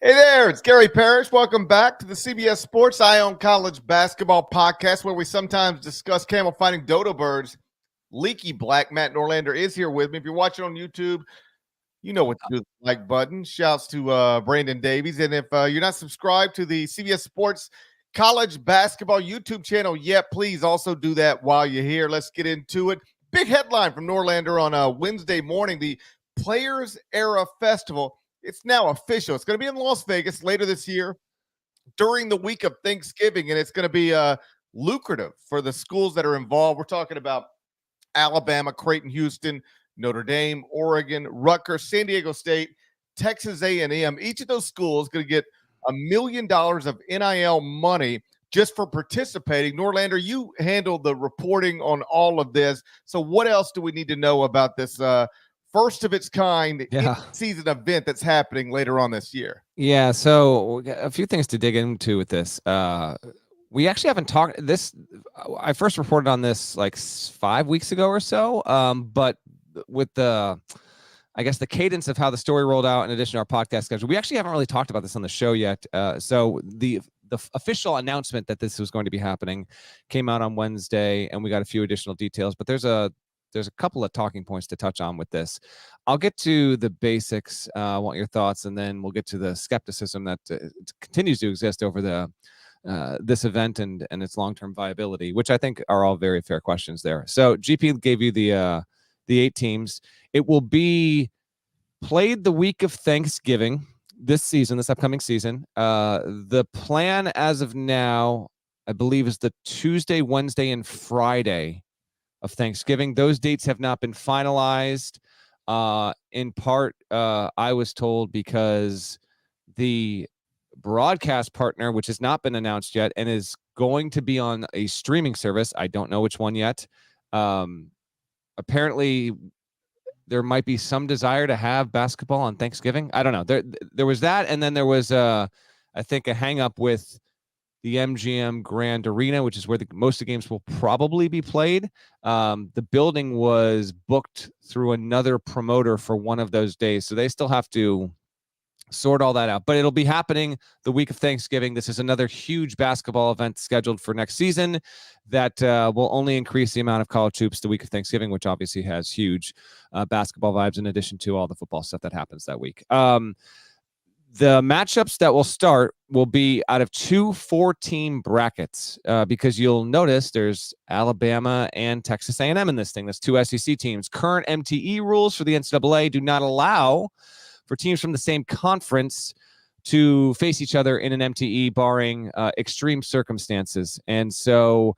Hey there, it's Gary Parrish. Welcome back to the CBS Sports Eye on College Basketball Podcast, where we sometimes discuss camel fighting dodo birds. Leaky Black Matt Norlander is here with me. If you're watching on YouTube, you know what to do with the like button. Shouts to Brandon Davies. And if you're not subscribed to the CBS Sports College Basketball YouTube channel yet, please also do that while you're here. Let's get into it. Big headline from Norlander on Wednesday morning. The Players Era Festival. It's now official. It's going to be in Las Vegas later this year during the week of Thanksgiving, and it's going to be lucrative for the schools that are involved. We're talking about Alabama, Creighton, Houston, Notre Dame, Oregon, Rutgers, San Diego State, Texas A&M. Each of those schools is going to get $1 million of NIL money just for participating. Norlander, you handled the reporting on all of this. So what else do we need to know about this first of its kind season event that's happening later on this year? Yeah, so a few things to dig into with this. We actually haven't talked this. I first reported on this like 5 weeks ago or so. But with the cadence of how the story rolled out, in addition to our podcast schedule, we actually haven't really talked about this on the show yet. So the official announcement that this was going to be happening came out on Wednesday, and we got a few additional details. But there's a couple of talking points to touch on with this. I'll get to the basics. I want your thoughts, and then we'll get to the skepticism that continues to exist over this event and its long-term viability, which I think are all very fair questions there. So GP gave you the 8 teams. It will be played the week of Thanksgiving this upcoming season. The plan as of now, I believe, is the Tuesday, Wednesday, and Friday of Thanksgiving. Those dates have not been finalized. In part, I was told because the broadcast partner, which has not been announced yet and is going to be on a streaming service, I don't know which one yet. Apparently, there might be some desire to have basketball on Thanksgiving. I don't know. There was that, and then there was, I think, a hang-up with the MGM Grand Arena, which is where most of the games will probably be played. The building was booked through another promoter for one of those days, so they still have to sort all that out. But it'll be happening the week of Thanksgiving. This is another huge basketball event scheduled for next season that will only increase the amount of college hoops the week of Thanksgiving, which obviously has huge basketball vibes in addition to all the football stuff that happens that week. The matchups that will start will be out of 2 4-team brackets because you'll notice there's Alabama and Texas A&M in this thing. There's 2 SEC teams. Current MTE rules for the NCAA do not allow for teams from the same conference to face each other in an MTE, barring extreme circumstances. And so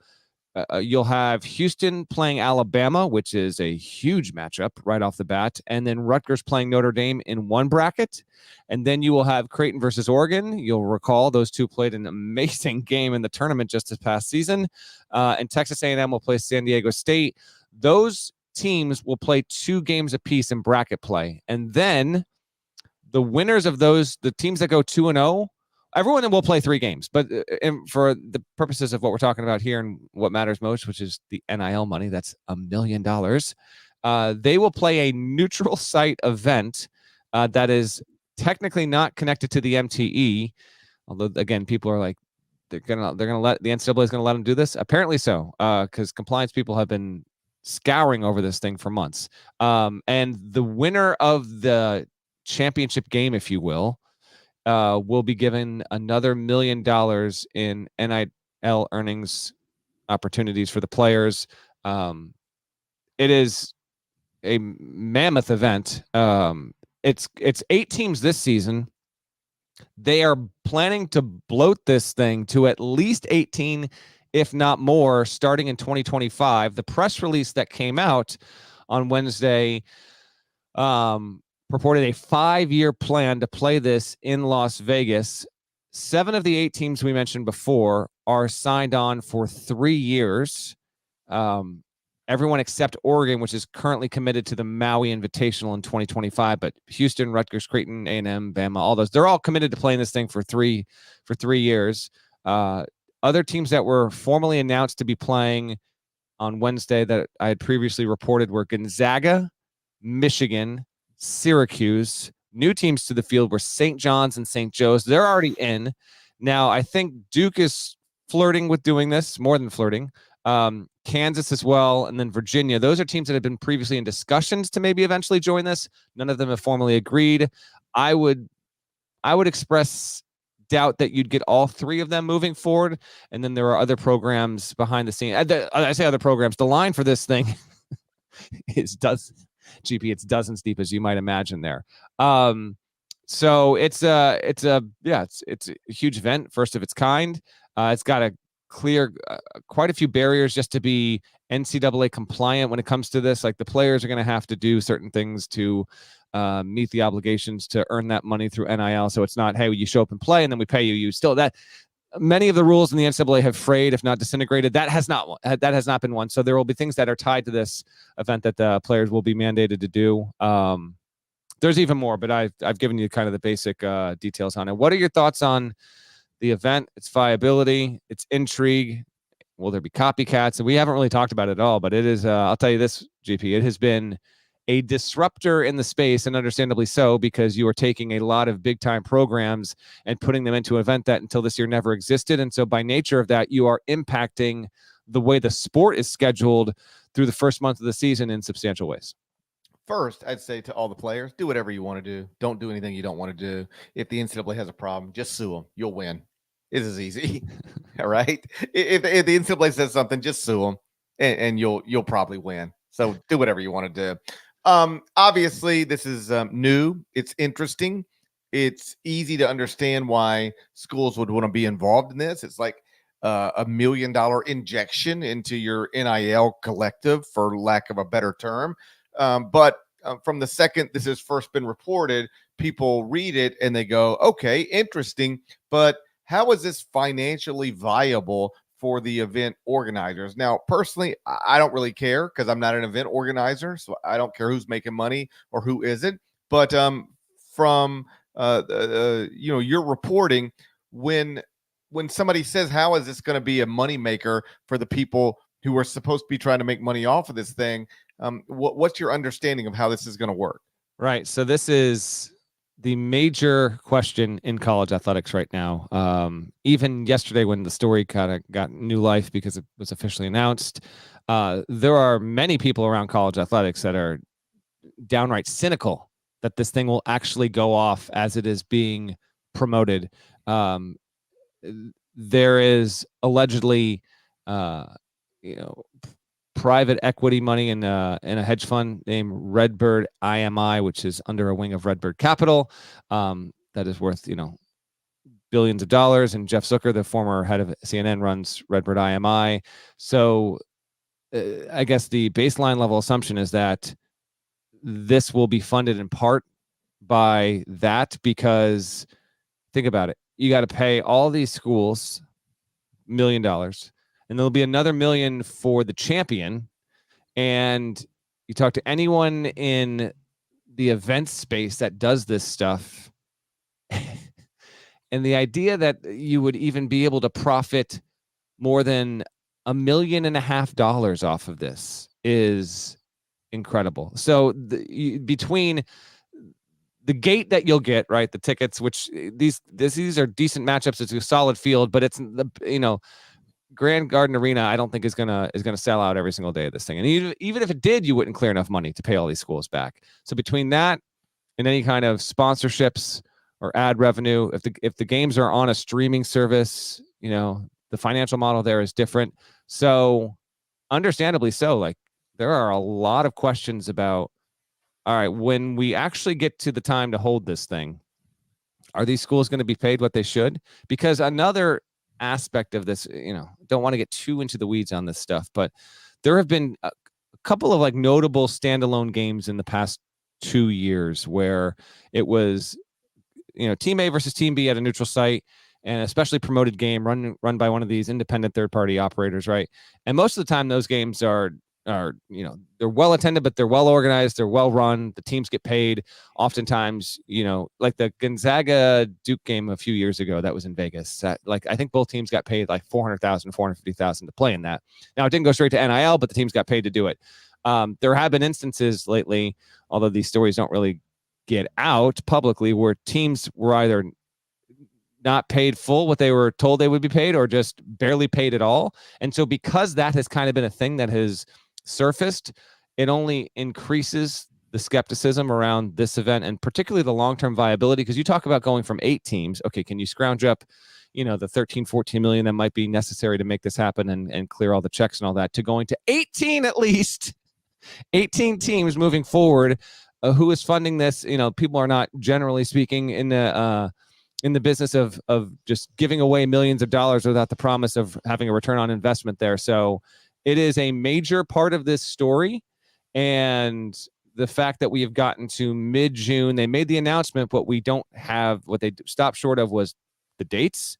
you'll have Houston playing Alabama, which is a huge matchup right off the bat, and then Rutgers playing Notre Dame in one bracket. And then you will have Creighton versus Oregon. You'll recall those two played an amazing game in the tournament just this past season. And Texas A&M will play San Diego State. Those teams will play 2 games apiece in bracket play. And then the winners of those, the teams that go 2-0, everyone will play 3 games, but for the purposes of what we're talking about here and what matters most, which is the NIL money, that's $1 million. They will play a neutral site event that is technically not connected to the MTE. Although again, people are like, they're gonna let the NCAA is gonna let them do this. Apparently so, because compliance people have been scouring over this thing for months. And the winner of the championship game, if you will be given another $1 million in NIL earnings opportunities for the players. It is a mammoth event. It's 8 teams this season. They are planning to bloat this thing to at least 18, if not more, starting in 2025. The press release that came out on Wednesday purported a 5-year plan to play this in Las Vegas. 7 of the 8 teams we mentioned before are signed on for 3 years. Everyone except Oregon, which is currently committed to the Maui Invitational in 2025. But Houston, Rutgers, Creighton, A&M, Bama, all those, they're all committed to playing this thing for 3 years. Other teams that were formally announced to be playing on Wednesday that I had previously reported were Gonzaga, Michigan, Syracuse, new teams to the field were St. John's and St. Joe's. They're already in. Now, I think Duke is flirting with doing this, more than flirting. Kansas as well, and then Virginia. Those are teams that have been previously in discussions to maybe eventually join this. None of them have formally agreed. I would express doubt that you'd get all three of them moving forward. And then there are other programs behind the scene. I say other programs. The line for this thing is it's dozens deep, as you might imagine there. So it's a huge event, first of its kind. It's got to clear quite a few barriers just to be NCAA compliant when it comes to this. Like, the players are going to have to do certain things to meet the obligations to earn that money through NIL. So it's not, hey, you show up and play and then we pay you. You still, that many of the rules in the NCAA have frayed, if not disintegrated. That has not been one. So there will be things that are tied to this event that the players will be mandated to do. There's even more, but I've given you kind of the basic details on it. What are your thoughts on the event, its viability, its intrigue? Will there be copycats? And we haven't really talked about it at all, but it is, I'll tell you this, GP, it has been a disruptor in the space, and understandably so, because you are taking a lot of big time programs and putting them into an event that until this year never existed. And so by nature of that, you are impacting the way the sport is scheduled through the first month of the season in substantial ways. First, I'd say to all the players, do whatever you want to do. Don't do anything you don't want to do. If the NCAA has a problem, just sue them. You'll win. It is easy. All right. If the NCAA says something, just sue them, and you'll probably win. So do whatever you want to do. Obviously, this is new. It's interesting. It's easy to understand why schools would want to be involved in this. It's like $1 million injection into your NIL collective, for lack of a better term. But from the second this has first been reported, people read it and they go, okay, interesting. But how is this financially viable for the event organizers? Now, personally, I don't really care because I'm not an event organizer, so I don't care who's making money or who isn't. But from your reporting, when somebody says, how is this going to be a moneymaker for the people who are supposed to be trying to make money off of this thing, what's your understanding of how this is going to work? Right. So this is the major question in college athletics right now. Even yesterday, when the story kind of got new life because it was officially announced, there are many people around college athletics that are downright cynical that this thing will actually go off as it is being promoted. There is allegedly, private equity money in a hedge fund named Redbird IMI, which is under a wing of Redbird Capital, that is worth billions of dollars. And Jeff Zucker, the former head of CNN, runs Redbird IMI. So I guess the baseline level assumption is that this will be funded in part by that, because think about it. You got to pay all these schools $1 million. And there'll be another $1 million for the champion. And you talk to anyone in the event space that does this stuff, and the idea that you would even be able to profit more than $1.5 million off of this is incredible. So between the gate that you'll get, right, the tickets, which these are decent matchups, it's a solid field, but it's Grand Garden Arena, I don't think is gonna sell out every single day of this thing. And even if it did, you wouldn't clear enough money to pay all these schools back. So between that and any kind of sponsorships or ad revenue, if the games are on a streaming service, the financial model there is different. So understandably so, like, there are a lot of questions about, all right, when we actually get to the time to hold this thing, are these schools going to be paid what they should? Because another aspect of this, don't want to get too into the weeds on this stuff, but there have been a couple of like notable standalone games in the past 2 years where it was, Team A versus Team B at a neutral site, and a specially promoted game run by one of these independent third-party operators, right? And most of the time those games are they're well attended, but they're well organized, they're well run, the teams get paid. Oftentimes, like the Gonzaga Duke game a few years ago that was in Vegas, I think both teams got paid like $400,000, $450,000 to play in that. Now, it didn't go straight to NIL, but the teams got paid to do it. There have been instances lately, although these stories don't really get out publicly where teams were either not paid full what they were told they would be paid or just barely paid at all. And so because that has kind of been a thing that has surfaced, it only increases the skepticism around this event and particularly the long-term viability. Because you talk about going from 8 teams. Okay, can you scrounge up, the 13, 14 million that might be necessary to make this happen and clear all the checks and all that, to going to 18 at least, 18 teams moving forward. Who is funding this? People are not, generally speaking, in the business of just giving away millions of dollars without the promise of having a return on investment there. So it is a major part of this story. And the fact that we have gotten to mid-June, they made the announcement, but we don't have, what they stopped short of was the dates.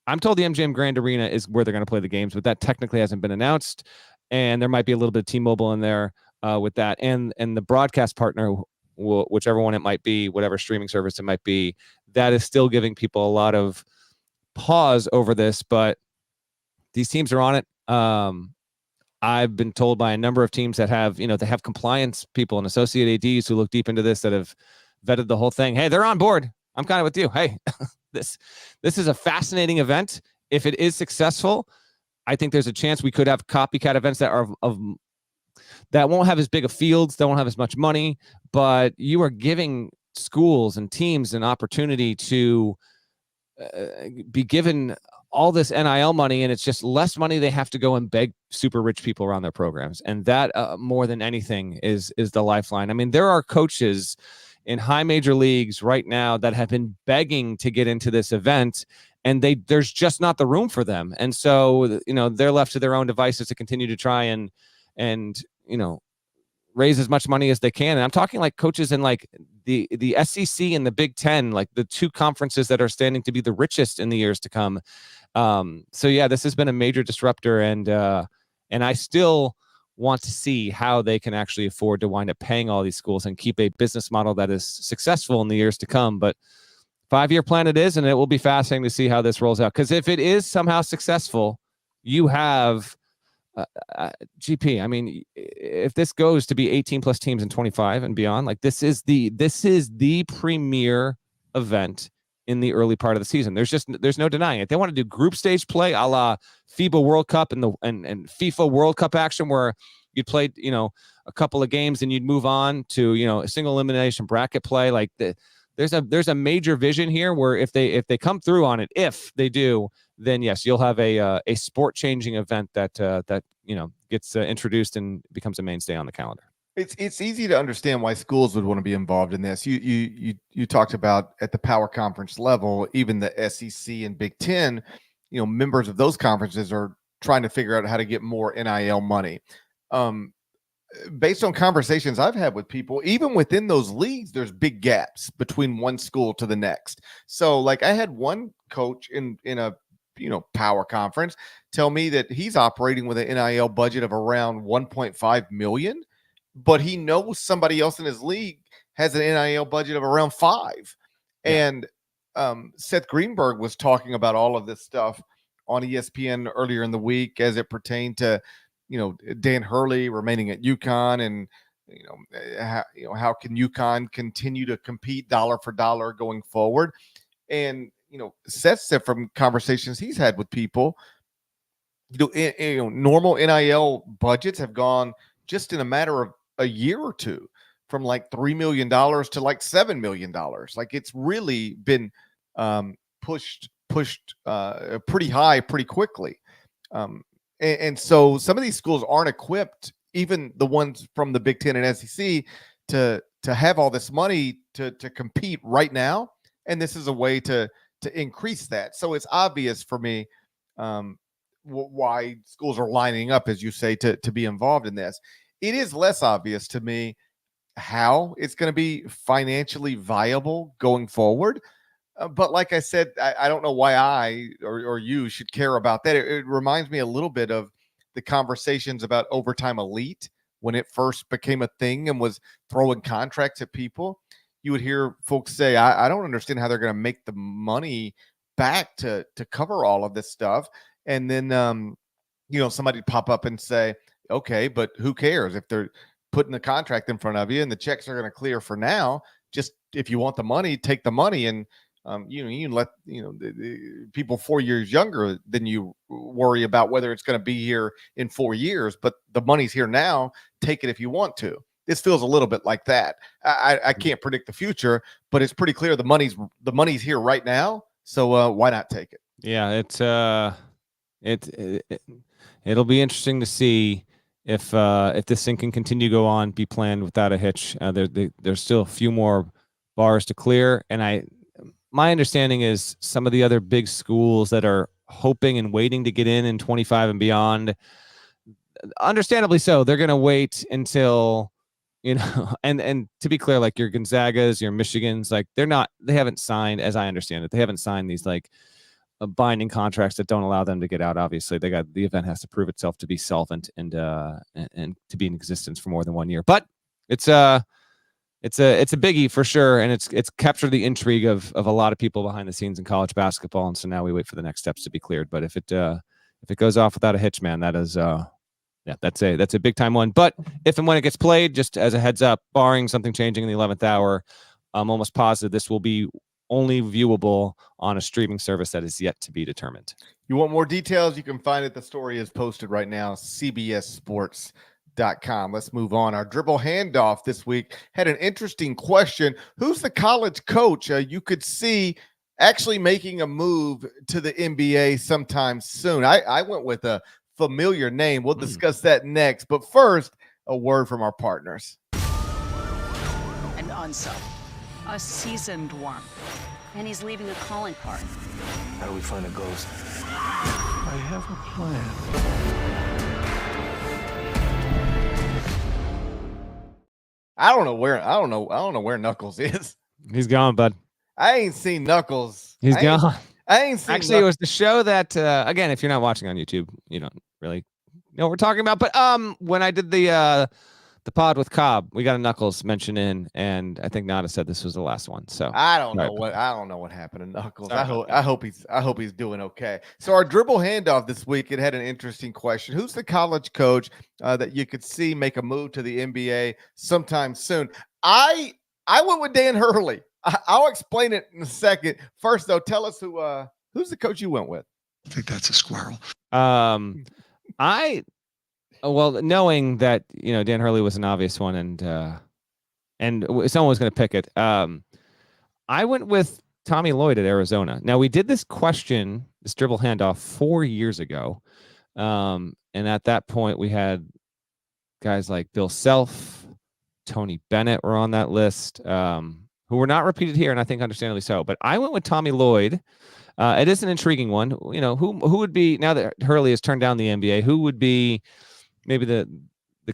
I'm told the MGM Grand Arena is where they're going to play the games, but that technically hasn't been announced. And there might be a little bit of T-Mobile in there with that. And the broadcast partner, whichever one it might be, whatever streaming service it might be, that is still giving people a lot of pause over this. But these teams are on it. I've been told by a number of teams that have, they have compliance people and associate ADs who look deep into this, that have vetted the whole thing. Hey, they're on board. I'm kind of with you. Hey, this is a fascinating event. If it is successful, I think there's a chance we could have copycat events that are that won't have as big of fields, that won't have as much money, but you are giving schools and teams an opportunity to be given all this NIL money, and it's just less money they have to go and beg super rich people around their programs. And that more than anything is the lifeline. I mean, there are coaches in high major leagues right now that have been begging to get into this event, and there's just not the room for them. And so, they're left to their own devices to continue to try and raise as much money as they can. And I'm talking like coaches in like the SEC and the Big Ten, like the two conferences that are standing to be the richest in the years to come. So yeah, this has been a major disruptor, and I still want to see how they can actually afford to wind up paying all these schools and keep a business model that is successful in the years to come. But 5-year plan it is, and it will be fascinating to see how this rolls out. Because if it is somehow successful, you have GP. I mean, if this goes to be 18 plus teams in 25 and beyond, like this is the premier event in the early part of the season. There's no denying it. They want to do group stage play a la FIBA World Cup and FIFA World Cup action, where you'd play a couple of games and you'd move on to a single elimination bracket play. Like there's a major vision here where if they come through on it, if they do, then yes, you'll have a sport changing event that gets introduced and becomes a mainstay on the calendar. It's easy to understand why schools would want to be involved in this. You talked about at the power conference level, even the SEC and Big Ten, members of those conferences are trying to figure out how to get more NIL money. Based on conversations I've had with people, even within those leagues, there's big gaps between one school to the next. So like I had one coach in a power conference tell me that he's operating with an NIL budget of around 1.5 million, but he knows somebody else in his league has an NIL budget of around 5. Yeah. And Seth Greenberg was talking about all of this stuff on ESPN earlier in the week as it pertained to Dan Hurley remaining at UConn, and how can UConn continue to compete dollar for dollar going forward. And Seth said from conversations he's had with people, normal NIL budgets have gone just in a matter of a year or two from like $3 million to like $7 million. Like it's really been pushed pretty high pretty quickly. And so some of these schools aren't equipped, even the ones from the Big Ten and SEC, to have all this money to compete right now. And this is a way to increase that. So it's obvious for me why schools are lining up, as you say, to be involved in this. It is less obvious to me how it's going to be financially viable going forward. But like I said, I don't know why I or you should care about that. It reminds me a little bit of the conversations about Overtime Elite when it first became a thing and was throwing contracts at people. You would hear folks say, I don't understand how they're going to make the money back to cover all of this stuff. And then, somebody'd pop up and say, okay, but who cares if they're putting the contract in front of you and the checks are going to clear for now? just if you want the money, take the money. And you can let the people 4 years younger than you worry about whether it's going to be here in 4 years. But the money's here now. Take it if you want to. This feels a little bit like that. I can't predict the future, but it's pretty clear the money's here right now. So why not take it? Yeah, it'll be interesting to see if this thing can continue to go on, be planned without a hitch. There's still a few more bars to clear, and my understanding is some of the other big schools that are hoping and waiting to get in 25 and beyond, understandably so, they're going to wait until, and to be clear, like your Gonzagas, your Michigans, like they haven't signed, as I understand it, they haven't signed these like binding contracts that don't allow them to get out. Obviously, the event has to prove itself to be solvent and to be in existence for more than 1 year. But it's a biggie for sure, and it's captured the intrigue of a lot of people behind the scenes in college basketball, and so now we wait for the next steps to be cleared. But if it goes off without a hitch, man, that is that's a big time one. But if and when it gets played, just as a heads up, barring something changing in the 11th hour, I'm almost positive this will be only viewable on a streaming service that is yet to be determined. You want more details? You can find it. The story is posted right now, cbssports.com. Let's move on. Our dribble handoff this week had an interesting question. Who's the college coach you could see actually making a move to the NBA sometime soon? I went with a familiar name. We'll discuss that next. But first, a word from our partners. An unsub. A seasoned one. And he's leaving a calling card. How do we find a ghost? I have a plan. I don't know where Knuckles is. He's gone, bud. I ain't seen Knuckles. He's gone. I ain't seen Actually, Knuckles. It was the show that again, if you're not watching on YouTube, you don't really know what we're talking about. But when I did the pod with Cobb, we got a Knuckles mention in, and I think Nada said this was the last one. So I don't know what happened to Knuckles. I hope he's doing okay. So our dribble handoff this week, it had an interesting question. Who's the college coach that you could see make a move to the NBA sometime soon? I went with Dan Hurley. I'll explain it in a second. First, though, tell us who's the coach you went with. I think that's a squirrel. Well, knowing that Dan Hurley was an obvious one, and someone was going to pick it, I went with Tommy Lloyd at Arizona. Now, we did this dribble handoff 4 years ago, and at that point we had guys like Bill Self, Tony Bennett were on that list, who were not repeated here, and I think understandably so. But I went with Tommy Lloyd. It is an intriguing one. Who would be, now that Hurley has turned down the NBA, who would be maybe the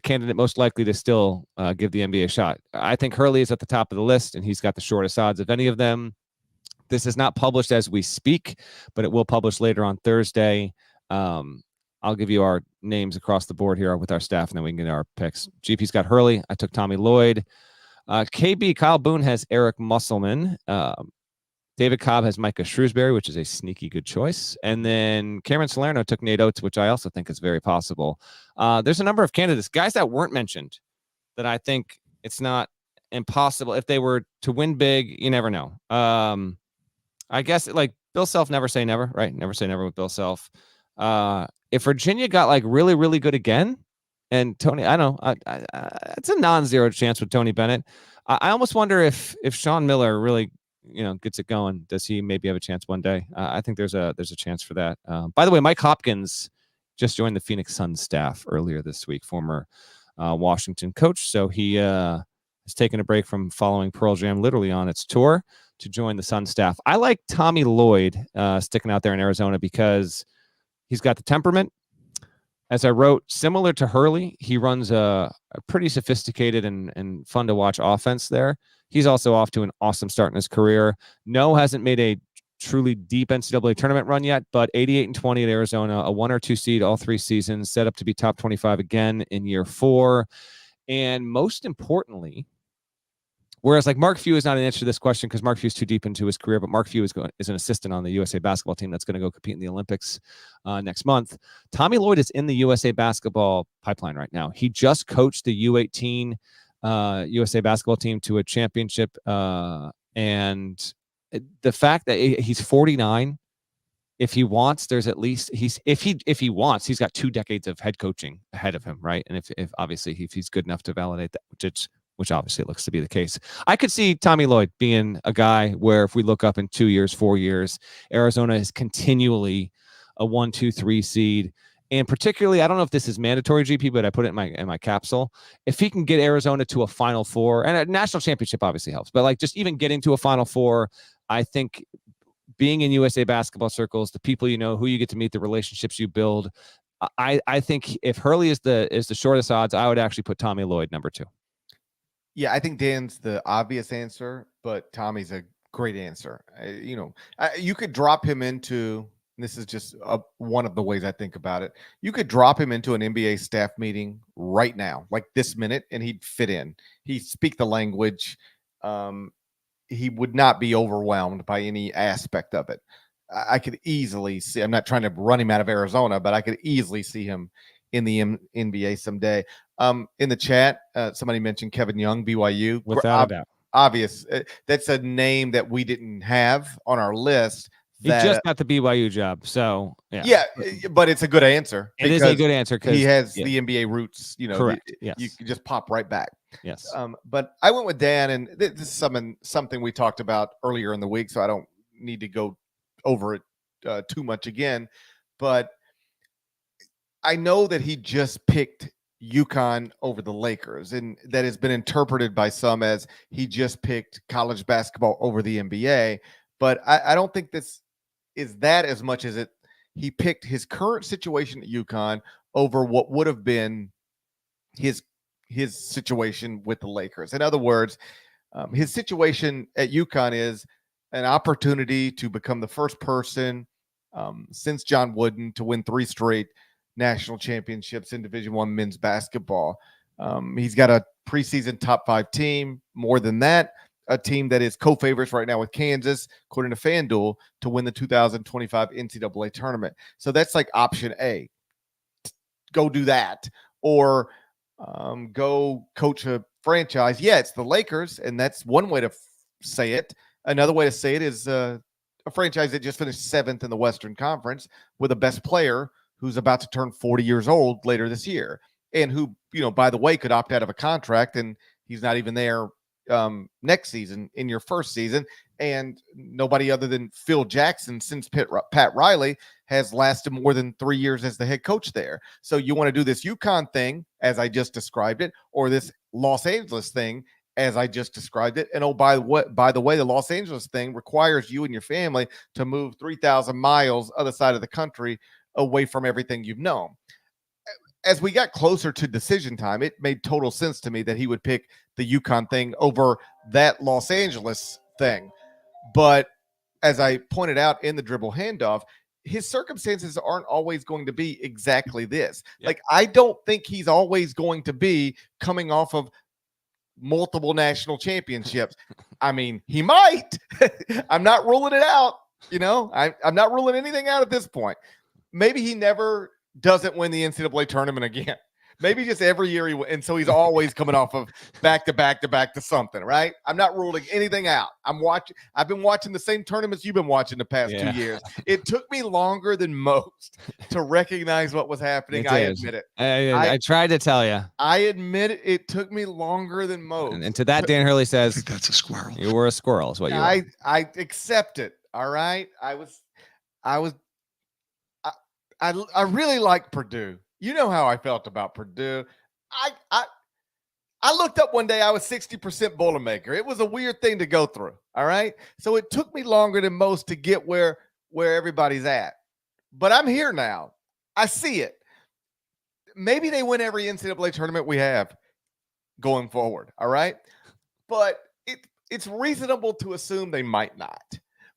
candidate most likely to still give the NBA a shot? I think Hurley is at the top of the list, and he's got the shortest odds of any of them. This is not published as we speak, but it will publish later on Thursday. I'll give you our names across the board here with our staff, and then we can get our picks. GP's got Hurley. I took Tommy Lloyd. KB, Kyle Boone has Eric Musselman. David Cobb has Micah Shrewsbury, which is a sneaky good choice. And then Cameron Salerno took Nate Oates, which I also think is very possible. There's a number of candidates, guys that weren't mentioned, that I think it's not impossible. If they were to win big, you never know. I guess like Bill Self, never say never, right? Never say never with Bill Self. If Virginia got like really, really good again, and Tony, I don't know, it's a non-zero chance with Tony Bennett. I almost wonder if Sean Miller really, gets it going, does he maybe have a chance one day? I think there's a chance for that. By the way, Mike Hopkins just joined the Phoenix Suns staff earlier this week, former Washington coach. So he has taken a break from following Pearl Jam literally on its tour to join the Suns staff. I like Tommy Lloyd sticking out there in Arizona because he's got the temperament. As I wrote, similar to Hurley, he runs a pretty sophisticated and fun to watch offense there. He's also off to an awesome start in his career. No hasn't made a truly deep NCAA tournament run yet, but 88-20 at Arizona, a 1 or 2 seed all 3 seasons, set up to be top 25 again in year 4. And most importantly, whereas like Mark Few is not an answer to this question because Mark Few is too deep into his career, but Mark Few is an assistant on the USA basketball team that's going to go compete in the Olympics next month. Tommy Lloyd is in the USA basketball pipeline right now. He just coached the U18 USA basketball team to a championship. And the fact that he's 49, if he wants, there's at least if he wants, he's got 2 decades of head coaching ahead of him, right? And if obviously if he's good enough to validate that, which obviously looks to be the case, I could see Tommy Lloyd being a guy where if we look up in 2 years, 4 years, Arizona is continually a 1, 2, 3 seed. And particularly, I don't know if this is mandatory, GP, but I put it in my capsule. If he can get Arizona to a Final Four, and a national championship obviously helps, but like just even getting to a Final Four, I think being in USA basketball circles, the people you know, who you get to meet, the relationships you build, I think if Hurley is the shortest odds, I would actually put Tommy Lloyd number 2. Yeah, I think Dan's the obvious answer, but Tommy's a great answer. You could drop him into. This is just one of the ways I think about it. You could drop him into an NBA staff meeting right now, like this minute, and he'd fit in. He'd speak the language. He would not be overwhelmed by any aspect of it. I could easily see, I'm not trying to run him out of Arizona, but I could easily see him in the NBA someday. In the chat, somebody mentioned Kevin Young, BYU. Without a doubt. Obvious. That's a name that we didn't have on our list. He just got the BYU job, so yeah, but it's a good answer. It is a good answer because he has the NBA roots. Correct. Yes. You can just pop right back. Yes. But I went with Dan, and this is something we talked about earlier in the week, so I don't need to go over it too much again. But I know that he just picked UConn over the Lakers, and that has been interpreted by some as he just picked college basketball over the NBA. But I don't think this is that as much as he picked his current situation at UConn over what would have been his situation with the Lakers. In other words, his situation at UConn is an opportunity to become the first person since John Wooden to win 3 straight national championships in Division I men's basketball. He's got a preseason top 5 team. More than that, a team that is co-favorites right now with Kansas, according to FanDuel, to win the 2025 NCAA tournament. So that's like option A. Go do that. Or go coach a franchise. Yeah, it's the Lakers, and that's one way to say it. Another way to say it is a franchise that just finished 7th in the Western Conference with a best player who's about to turn 40 years old later this year, and who, by the way, could opt out of a contract, and he's not even there next season in your first season. And nobody other than Phil Jackson since Pat Riley has lasted more than 3 years as the head coach there. So you want to do this UConn thing as I just described it, or this Los Angeles thing as I just described it. And by the way, the Los Angeles thing requires you and your family to move 3,000 miles other side of the country away from everything you've known. As we got closer to decision time, it made total sense to me that he would pick the UConn thing over that Los Angeles thing. But as I pointed out in the dribble handoff, his circumstances aren't always going to be exactly this. Yep. Like, I don't think he's always going to be coming off of multiple national championships. I mean, he might. I'm not ruling it out. I'm not ruling anything out at this point. Maybe he never doesn't win the NCAA tournament again. Maybe just every year and so he's always coming off of back to something, right? I'm not ruling anything out. I've been watching the same tournaments you've been watching the past 2 years. It took me longer than most to recognize what was happening. I admit it. I tried to tell you. I admit it took me longer than most. And to that, Dan Hurley says, I think that's a squirrel. You were a squirrel, is what you were. I accept it. All right. I really like Purdue. You know how I felt about Purdue. I looked up one day, I was 60% Boilermaker. It was a weird thing to go through. All right. So it took me longer than most to get where everybody's at. But I'm here now. I see it. Maybe they win every NCAA tournament we have going forward. All right. But it's reasonable to assume they might not.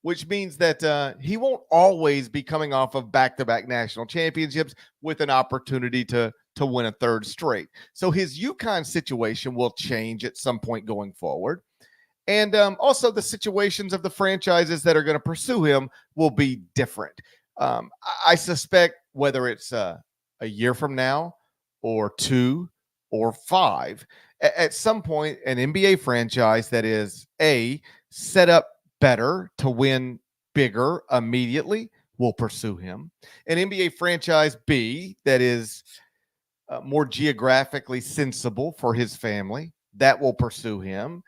Which means that he won't always be coming off of back-to-back national championships with an opportunity to win a 3rd straight. So his UConn situation will change at some point going forward. And also the situations of the franchises that are going to pursue him will be different. I suspect whether it's a year from now or 2 or 5, at some point, an NBA franchise that is set up better to win bigger immediately will pursue him. An NBA franchise B that is more geographically sensible for his family that will pursue him.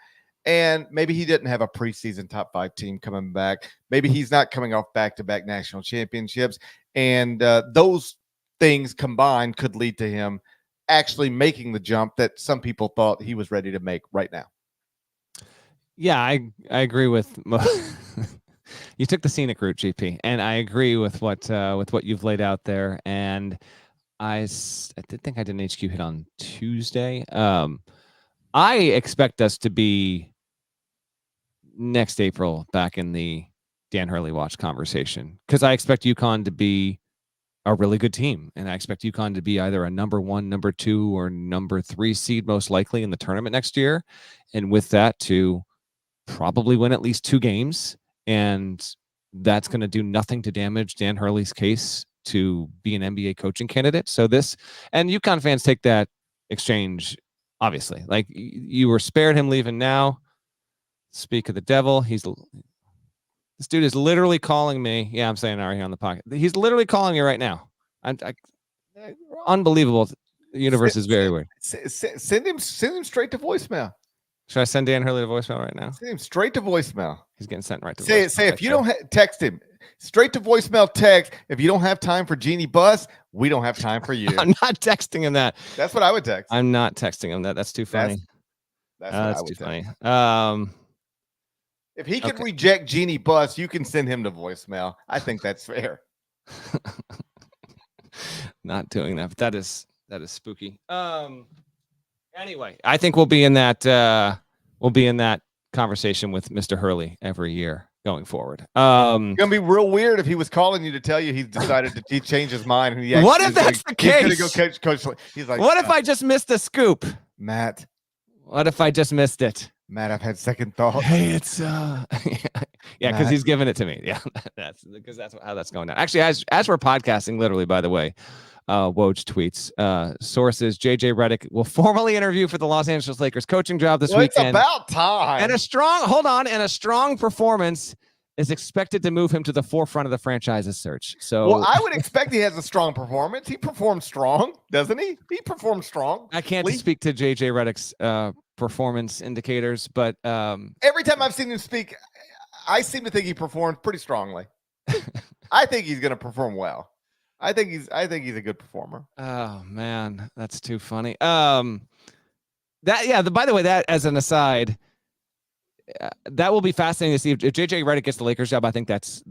And maybe he didn't have a preseason top 5 team coming back. Maybe he's not coming off back-to-back national championships. And those things combined could lead to him actually making the jump that some people thought he was ready to make right now. Yeah, I agree with you took the scenic route, GP, and I agree with what you've laid out there. And I did think I did an HQ hit on Tuesday. I expect us to be next April back in the Dan Hurley watch conversation, because I expect UConn to be a really good team, and I expect UConn to be either a number 1, number 2, or number 3 seed most likely in the tournament next year, and with that to probably win at least 2 games, and that's going to do nothing to damage Dan Hurley's case to be an NBA coaching candidate. So this, and UConn fans take that exchange obviously. Like, you were spared him leaving now. Speak of the devil. This dude is literally calling me. Yeah, I'm saying right here on the pocket. He's literally calling me right now. Unbelievable. The universe is very weird. Send him straight to voicemail. Should I send Dan Hurley to voicemail right now? Send him straight to voicemail. He's getting sent right to voicemail. Say if you don't text him straight to voicemail. Text if you don't have time for Jeannie Buss, we don't have time for you. I'm not texting him that. That's what I would text. I'm not texting him that. That's too funny. That's too text. funny. If he can reject Jeannie Buss, you can send him to voicemail. I think that's fair. Not doing that, but that is spooky. Anyway, I think we'll be in that conversation with Mr. Hurley every year going forward. It's gonna be real weird if he was calling you to tell you he's decided to change his mind. And what if that's the case? He's gonna go coach. He's like, what if I just missed the scoop, Matt? What if I just missed it? Matt, I've had second thoughts. Hey, it's yeah, because he's giving it to me. Yeah, that's how that's going down. Actually, as we're podcasting, literally, by the way, Woj tweets sources: JJ Redick will formally interview for the Los Angeles Lakers coaching job this weekend. It's about time. And a strong performance is expected to move him to the forefront of the franchise's search. So, well, I would expect he has a strong performance. He performs strong, doesn't he? He performs strong. I can't speak to JJ Redick's performance indicators, but every time I've seen him speak, I seem to think he performs pretty strongly. I think he's going to perform well. I think he's a good performer. Oh man, that's too funny. By the way, that as an aside, that will be fascinating to see if JJ Redick gets the Lakers job. I think that's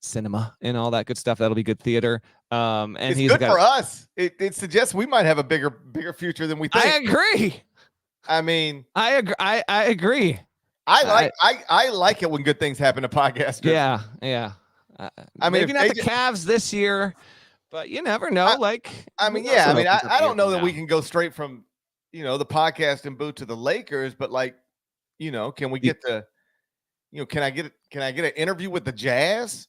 cinema and all that good stuff. That'll be good theater. And it's good for us. It suggests we might have a bigger future than we think. I agree. I mean, I agree. I agree. I like it when good things happen to podcasters. Yeah. I mean, maybe not the Cavs this year, but you never know. I don't know that we can go straight from, the podcast and boot to the Lakers, but can we get can I get an interview with the Jazz?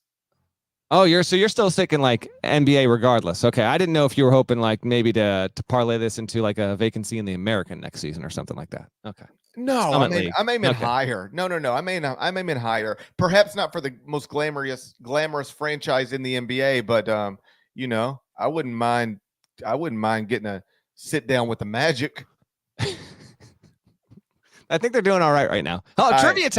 Oh, you're still sticking NBA regardless. Okay. I didn't know if you were hoping maybe to parlay this into a vacancy in the American next season or something like that. Okay. No, I'm aiming higher. No. I'm aiming higher. Perhaps not for the most glamorous franchise in the NBA, but I wouldn't mind getting a sit down with the Magic. I think they're doing all right now. Oh, trivia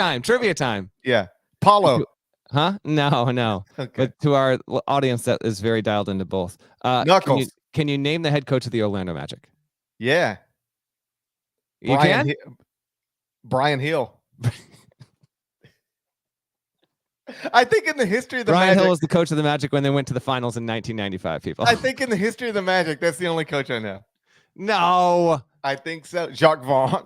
time. Yeah. Paulo. Huh? No. Okay. But to our audience that is very dialed into both. Knuckles. Can you name the head coach of the Orlando Magic? Yeah. Brian Hill. I think in the history of the Brian Magic. Hill was the coach of the Magic when they went to the finals in 1995, people. I think in the history of the Magic, that's the only coach I know. No. I think so. Jacques Vaughn.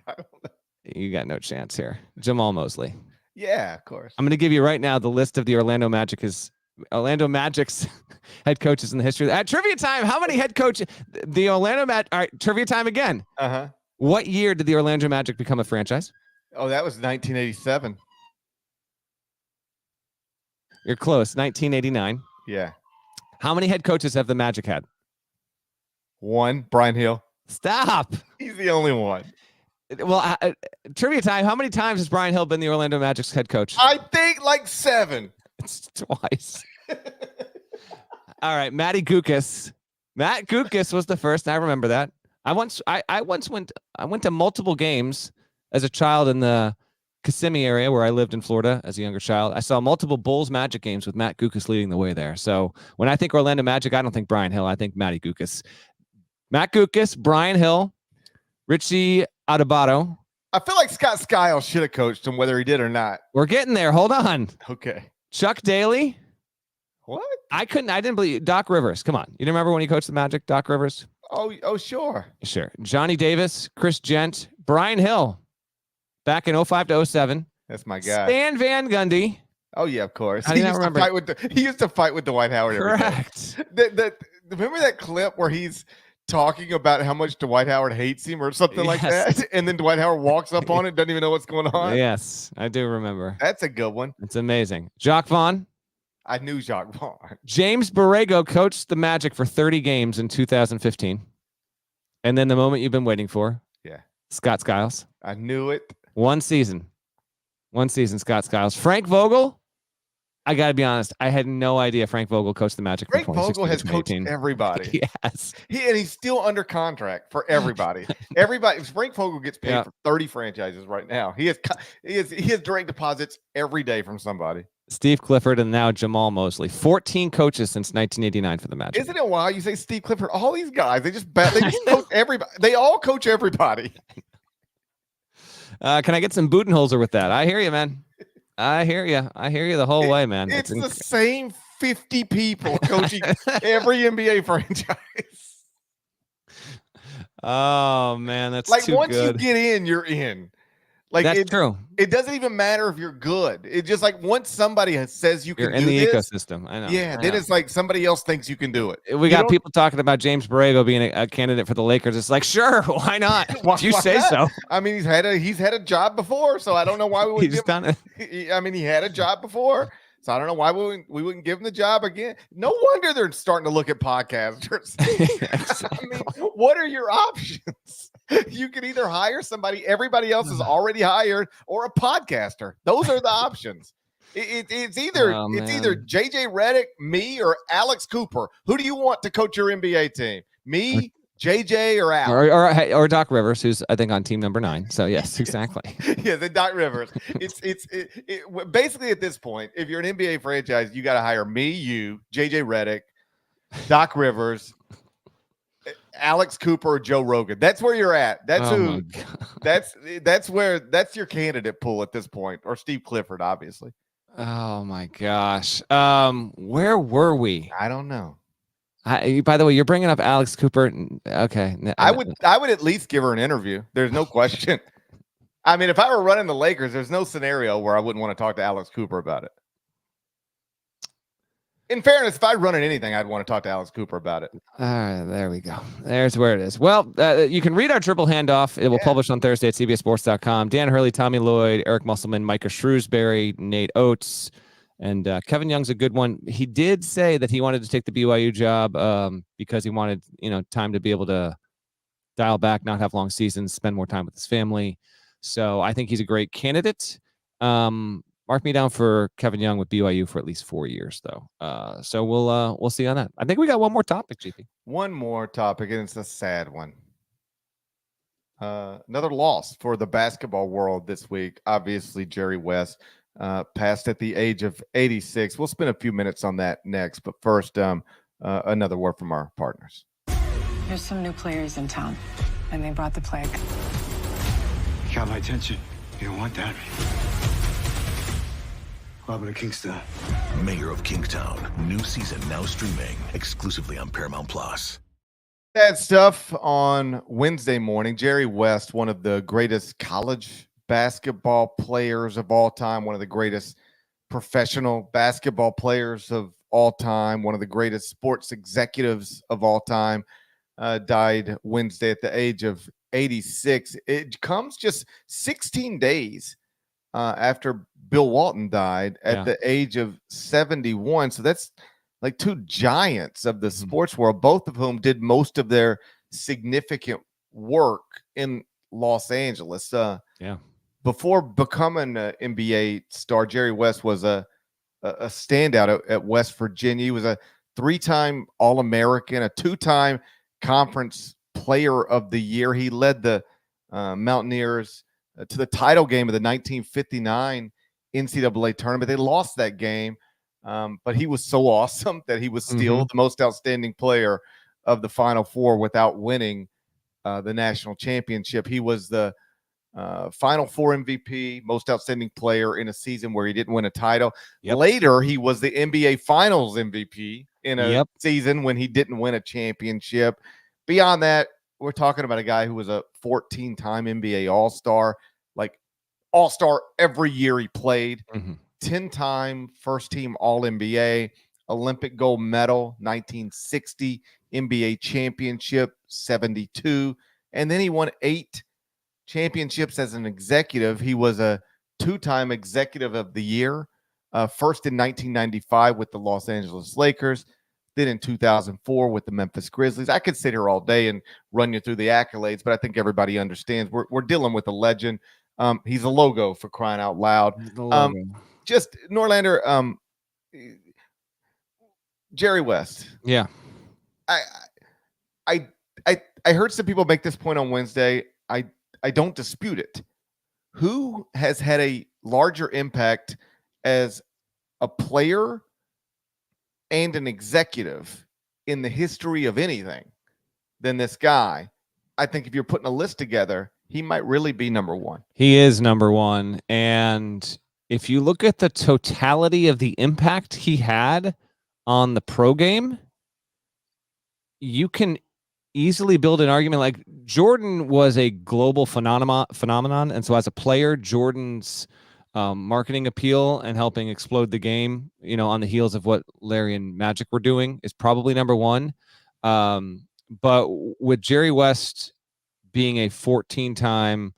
I don't know. You got no chance here. Jamal Mosley. Yeah, of course. I'm going to give you right now the list of the Orlando Magic's head coaches in the history. At trivia time, how many head coaches? The Orlando Magic. All right, trivia time again. What year did the Orlando Magic become a franchise? Oh, that was 1987. You're close. 1989. Yeah. How many head coaches have the Magic had? One, Brian Hill. Stop. He's the only one. Well, trivia time. How many times has Brian Hill been the Orlando Magic's head coach? I think like 7. It's twice. All right, Matty Gukas. Matt Gukas was the first. I remember that. I once went to multiple games as a child in the Kissimmee area where I lived in Florida as a younger child. I saw multiple Bulls Magic games with Matt Gukas leading the way there. So when I think Orlando Magic, I don't think Brian Hill. I think Matty Gukas. Matt Gukas, Brian Hill, Richie Adebayo. I feel like Scott Skiles should have coached him, whether he did or not. We're getting there. Hold on. Okay. Chuck Daly. What? I didn't believe Doc Rivers. Come on. You remember when he coached the Magic, Doc Rivers? Oh, sure. Sure. Johnny Davis, Chris Gent, Brian Hill, back in 05 to 07. That's my guy. Stan Van Gundy. Oh, yeah, of course. I didn't remember. He used to fight with Dwight Howard. Correct. Remember that clip where he's talking about how much Dwight Howard hates him or something like that? And then Dwight Howard walks up on it, doesn't even know what's going on? Yes, I do remember. That's a good one. It's amazing. Jacques Vaughn. I knew Jacques Vaughn. James Borrego coached the Magic for 30 games in 2015. And then the moment you've been waiting for. Yeah. Scott Skiles. I knew it. One season, Scott Skiles. Frank Vogel. I got to be honest. I had no idea Frank Vogel coached the Magic. Frank Vogel has coached everybody. Yes. He's still under contract for everybody. Frank Vogel gets paid for 30 franchises right now. He has direct deposits every day from somebody. Steve Clifford and now Jamal Mosley. 14 coaches since 1989 for the Magic. Isn't it wild? You say Steve Clifford, all these guys, they just coach everybody. They all coach everybody. Can I get some Budenholzer with that? I hear you, man. I hear you the whole way, man. It's the same 50 people coaching every NBA franchise. Oh, man, that's like too once good. you get in, you're in. Like that's true. It doesn't even matter if you're good. It's just like once somebody says you you're can in do the this, ecosystem. I know. Yeah, then it's like somebody else thinks you can do it. We got people talking about James Borrego being a candidate for the Lakers. It's like, sure, why not? Why you say not? so. I mean, he's had a job before, so I don't know why we would he's done it. I mean, he had a job before. So I don't know why we wouldn't give him the job again. No wonder they're starting to look at podcasters. I mean, what are your options? You can either hire somebody everybody else is already hired or a podcaster. Those are the options. It's either JJ Redick, me, or Alex Cooper. Who do you want to coach your NBA team? Me, JJ, or Alex? Or Doc Rivers, who's I think on team number 9. So yes, exactly. Yeah, the Doc Rivers. It's basically at this point, if you're an NBA franchise, you got to hire me, you, JJ Redick, Doc Rivers, Alex Cooper, or Joe Rogan. That's where you're at. That's that's your candidate pool at this point, or Steve Clifford, obviously. Oh my gosh. Where were we? I don't know. By the way, you're bringing up Alex Cooper. Okay. I would at least give her an interview. There's no question. I mean, if I were running the Lakers, there's no scenario where I wouldn't want to talk to Alex Cooper about it. In fairness, if I run in anything, I'd want to talk to Alex Cooper about it. All right, there we go. There's where it is. Well, you can read our triple handoff. It will publish on Thursday at cbssports.com. Dan Hurley, Tommy Lloyd, Eric Musselman, Micah Shrewsbury, Nate Oates, and Kevin Young's a good one. He did say that he wanted to take the BYU job because he wanted, time to be able to dial back, not have long seasons, spend more time with his family. So I think he's a great candidate. Mark me down for Kevin Young with BYU for at least 4 years, though. So we'll see on that. I think we got one more topic, GP. One more topic, and it's a sad one. Another loss for the basketball world this week. Obviously, Jerry West passed at the age of 86. We'll spend a few minutes on that next, but first, another word from our partners. There's some new players in town, and they brought the plague. You got my attention. You don't want that. Robin of Kingstown. Mayor of Kingstown. New season now streaming exclusively on Paramount Plus. That stuff on Wednesday morning. Jerry West, one of the greatest college basketball players of all time, one of the greatest professional basketball players of all time, one of the greatest sports executives of all time, died Wednesday at the age of 86. It comes just 16 days after Bill Walton died at the age of 71. So that's like two giants of the sports world, both of whom did most of their significant work in Los Angeles. Before becoming an NBA star, Jerry West was a standout at West Virginia. He was a 3-time All-American, a 2-time Conference Player of the Year. He led the Mountaineers to the title game of the 1959 NCAA tournament. They lost that game, but he was so awesome that he was still the most outstanding player of the Final Four without winning the national championship. He was the Final Four MVP, most outstanding player in a season where he didn't win a title. Later, he was the NBA Finals MVP in a season when he didn't win a championship. Beyond that, we're talking about a guy who was a 14-time NBA All-Star, like All-Star every year he played, 10-time first-team All-NBA, Olympic gold medal, 1960, NBA championship, 72, and then he won 8 championships as an executive. He was a 2-time executive of the year, first in 1995 with the Los Angeles Lakers, then in 2004 with the Memphis Grizzlies. I could sit here all day and run you through the accolades, but I think everybody understands we're dealing with a legend. He's a logo, for crying out loud. Just Norlander, Jerry West. Yeah. I heard some people make this point on Wednesday. I don't dispute it. Who has had a larger impact as a player and an executive in the history of anything than this guy? I think if you're putting a list together, he might really be number one. He is number one. And if you look at the totality of the impact he had on the pro game, you can easily build an argument. Like, Jordan was a global phenomenon. And so as a player, Jordan's marketing appeal and helping explode the game, on the heels of what Larry and Magic were doing, is probably number one. But with Jerry West being a 14-time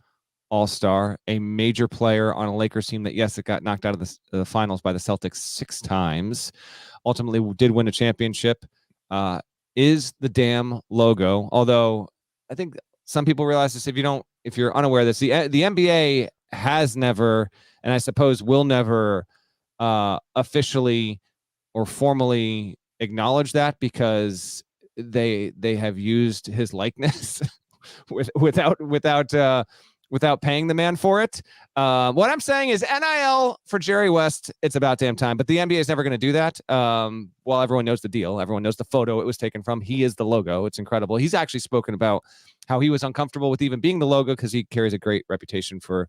All-Star, a major player on a Lakers team that, yes, it got knocked out of the finals by the Celtics 6 times, ultimately did win a championship, is the damn logo. Although I think some people realize this, if you're unaware of this, the NBA has never, and I suppose will never, officially or formally acknowledge that, because they have used his likeness without paying the man for it. What I'm saying is NIL for Jerry West, it's about damn time. But the NBA is never going to do that. Well, everyone knows the deal. Everyone knows the photo it was taken from. He is the logo. It's incredible. He's actually spoken about how he was uncomfortable with even being the logo because he carries a great reputation for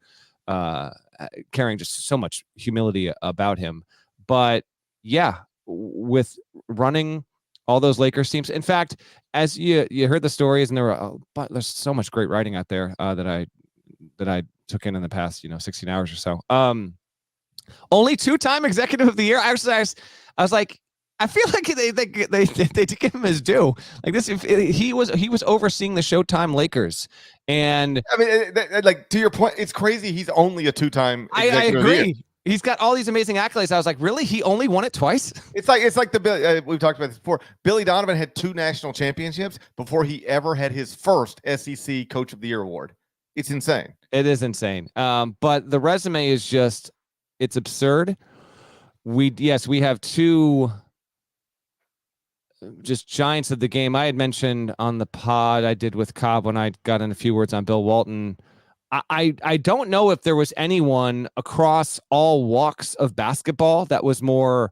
carrying just so much humility about him. But yeah, with running all those Lakers teams. In fact, as you heard the stories, and there's so much great writing out there that I took in the past 16 hours or so. Only 2-time executive of the year. I was like, I feel like they did give him his due. Like this, if he was overseeing the Showtime Lakers, and I mean, like, to your point, it's crazy. He's only a 2-time. I agree. He's got all these amazing accolades. I was like, really? He only won it twice? It's like the we've talked about this before. Billy Donovan had 2 national championships before he ever had his first SEC Coach of the Year award. It's insane. It is insane. But the resume is it's absurd. We have 2 just giants of the game. I had mentioned on the pod I did with Cobb when I got in a few words on Bill Walton. I don't know if there was anyone across all walks of basketball that was more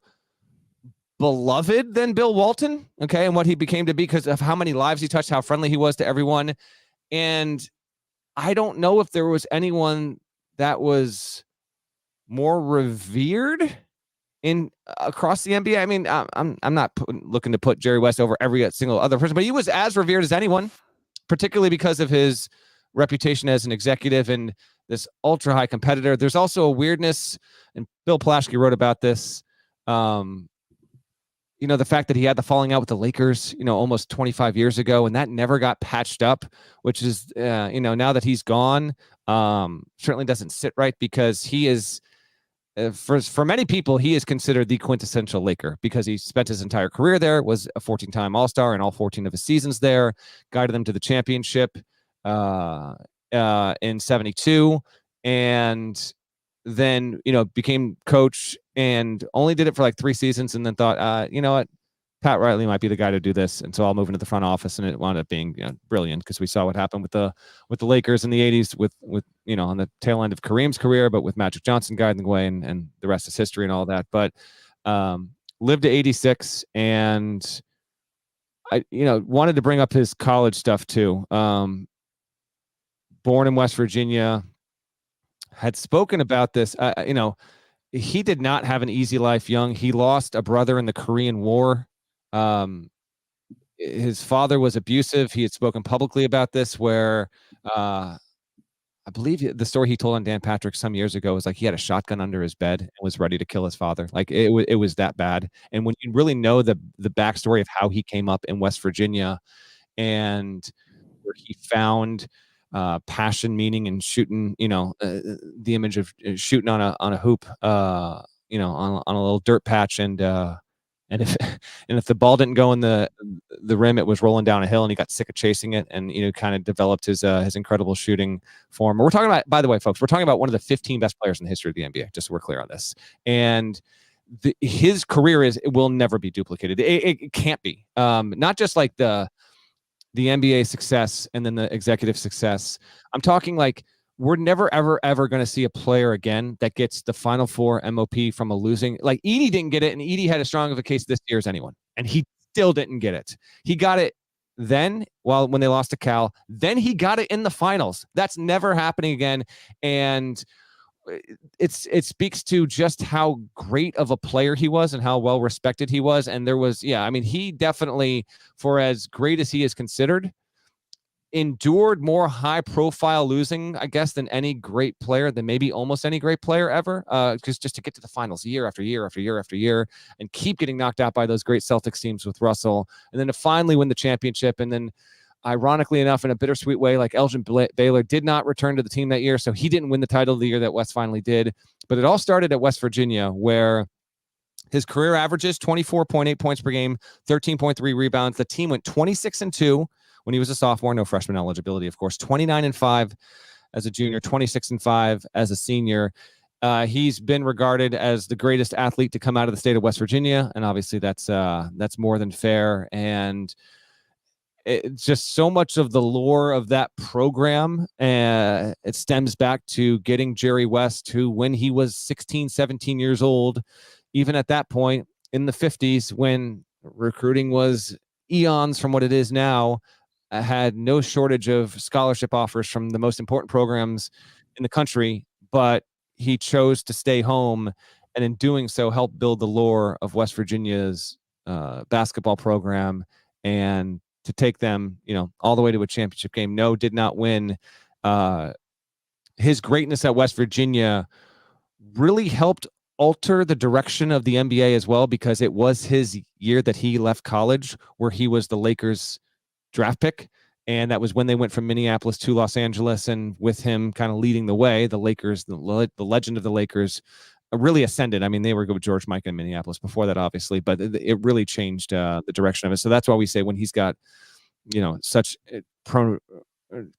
beloved than Bill Walton, okay, and what he became to be because of how many lives he touched, how friendly he was to everyone. And I don't know if there was anyone that was more revered across the NBA. I mean, I'm not looking to put Jerry West over every single other person, but he was as revered as anyone, particularly because of his reputation as an executive and this ultra high competitor. There's also a weirdness, and Bill Plaschke wrote about this. The fact that he had the falling out with the Lakers, almost 25 years ago, and that never got patched up, which is, now that he's gone, certainly doesn't sit right, because he is for many people, he is considered the quintessential Laker because he spent his entire career there, was a 14-time All-Star in all 14 of his seasons there, guided them to the championship in 72, and then, became coach and only did it for like 3 seasons and then thought, you know what, Pat Riley might be the guy to do this, and so I'll move into the front office. And it wound up being brilliant because we saw what happened with the Lakers in the '80s with on the tail end of Kareem's career, but with Magic Johnson guiding the way, and the rest is history and all that. But lived to 86, and I wanted to bring up his college stuff too. Born in West Virginia, had spoken about this. He did not have an easy life young. He lost a brother in the Korean War. His father was abusive. He had spoken publicly about this, where I believe the story he told on Dan Patrick some years ago was like he had a shotgun under his bed and was ready to kill his father. Like it was that bad. And when you really know the backstory of how he came up in West Virginia, and where he found passion, meaning, and shooting, the image of shooting on a hoop, on a little dirt patch, and if the ball didn't go in the rim, it was rolling down a hill, and he got sick of chasing it, and kind of developed his incredible shooting form. We're talking about, by the way, folks, we're talking about one of the 15 best players in the history of the NBA, just so we're clear on this. And his career it will never be duplicated. It can't be. Not just like the NBA success and then the executive success. I'm talking like we're never, ever, ever going to see a player again that gets the Final Four MOP from a losing. Like Edie didn't get it, and Edie had as strong of a case this year as anyone, and he still didn't get it. He got it then, when they lost to Cal. Then he got it in the finals. That's never happening again, and it speaks to just how great of a player he was and how well respected he was. And there was, he definitely, for as great as he is considered, endured more high profile losing, I guess, than any great player, than maybe almost any great player ever. Because just to get to the finals year after year after year after year and keep getting knocked out by those great Celtics teams with Russell, and then to finally win the championship. And then, ironically enough, in a bittersweet way, like Elgin Baylor did not return to the team that year, so he didn't win the title of the year that West finally did. But it all started at West Virginia, where his career averages 24.8 points per game, 13.3 rebounds. The team went 26-2 when he was a sophomore, no freshman eligibility, of course. 29-5 as a junior, 26-5 as a senior. He's been regarded as the greatest athlete to come out of the state of West Virginia, and obviously that's more than fair. And it's just so much of the lore of that program. It stems back to getting Jerry West, who, when he was 16, 17 years old, even at that point in the 50s, when recruiting was eons from what it is now, had no shortage of scholarship offers from the most important programs in the country, but he chose to stay home, and in doing so helped build the lore of West Virginia's basketball program, and to take them, all the way to a championship game. No, did not win. His greatness at West Virginia really helped alter the direction of the NBA as well, because it was his year that he left college, where he was the Lakers draft pick. And that was when they went from Minneapolis to Los Angeles, and with him kind of leading the way, the Lakers, the legend of the Lakers, really ascended. I mean, they were good with George Mikan in Minneapolis before that, obviously, but it really changed the direction of it. So that's why we say when he's got, such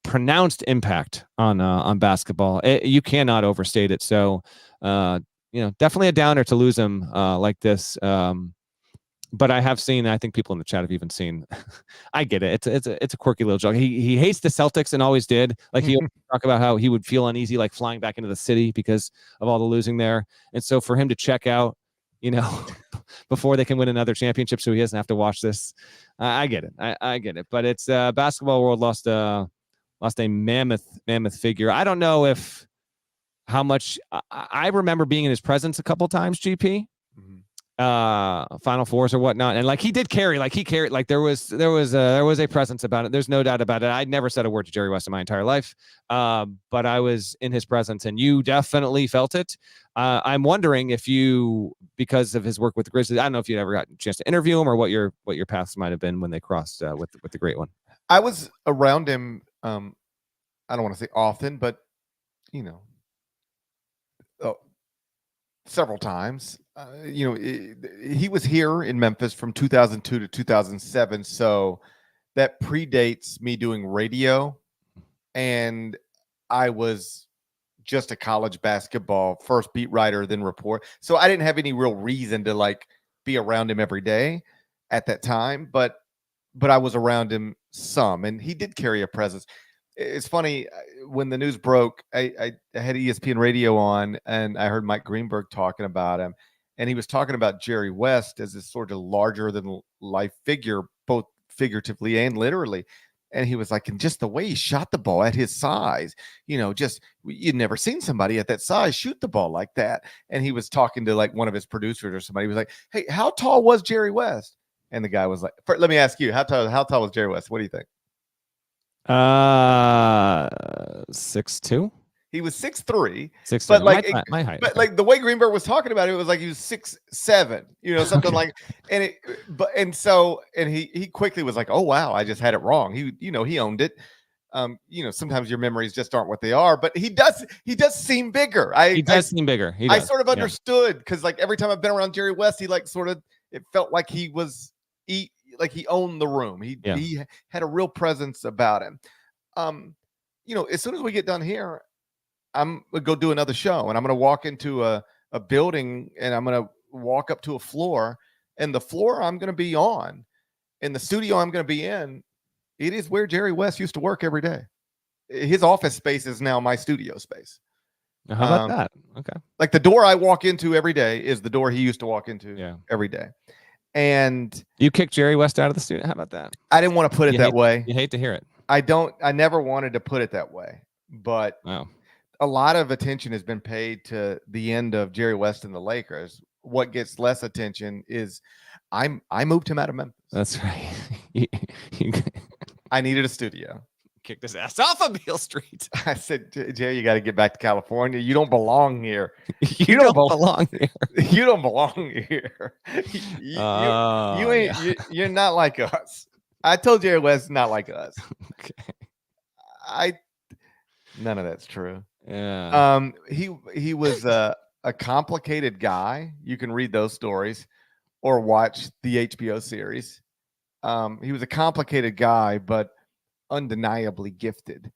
pronounced impact on basketball, you cannot overstate it. So, definitely a downer to lose him like this. But I have seen, I think people in the chat have even seen, I get it. It's a quirky little joke. He hates the Celtics and always did. Like, he'll talk about how he would feel uneasy, like flying back into the city because of all the losing there. And so for him to check out, before they can win another championship, so he doesn't have to watch this, I get it. I get it. But it's basketball world lost a mammoth figure. I don't know how much I remember being in his presence a couple times, GP. Final Fours or whatnot, and like he carried, like there was a presence about it. There's no doubt about it. I'd never said a word to Jerry West in my entire life, but I was in his presence, and you definitely felt it. I'm wondering if you, because of his work with the Grizzlies, I don't know if you'd ever got a chance to interview him, or what your paths might have been when they crossed with the great one. I was around him. I don't want to say often, but several times. He was here in Memphis from 2002 to 2007, so that predates me doing radio, and I was just a college basketball first beat writer, then report. So I didn't have any real reason to like be around him every day at that time, but I was around him some, and he did carry a presence. It's funny when the news broke, I had ESPN radio on, and I heard Mike Greenberg talking about him, and he was talking about Jerry West as this sort of larger than life figure, both figuratively and literally. And he was like, and just the way he shot the ball at his size, just you'd never seen somebody at that size shoot the ball like that. And he was talking to like one of his producers or somebody. He was like, "Hey, how tall was Jerry West?" And the guy was like, "Let me ask you, how tall was Jerry West? What do you think?" 6'2". He was 6'3", 6'3". but like my height. But like the way Greenberg was talking about it was like he was 6'7", something Okay. like. And he quickly was like, "Oh wow, I just had it wrong." He owned it. Sometimes your memories just aren't what they are, but he does seem bigger. He does seem bigger. He I does. sort of understood because like every time I've been around Jerry West, he like sort of it felt like he owned the room. He had a real presence about him. As soon as we get done here, I'm gonna go do another show, and I'm gonna walk into a building, and I'm gonna walk up to a floor, and the floor I'm gonna be on, in the studio I'm gonna be in, it is where Jerry West used to work every day. His office space is now my studio space. How about that? Okay. Like the door I walk into every day is the door he used to walk into every day. And you kicked Jerry West out of the studio. How about that? I didn't want to put it that way. You hate to hear it. I never wanted to put it that way, but a lot of attention has been paid to the end of Jerry West and the Lakers. What gets less attention is I moved him out of Memphis. That's right. I needed a studio. Kicked his ass off of Beale Street. I said, "Jerry, you got to get back to California. You don't belong here. You don't belong here. You don't belong here. You're not like us." I told Jerry West not like us. Okay. None of that's true. Yeah. He was a complicated guy. You can read those stories or watch the HBO series. He was a complicated guy, but undeniably gifted.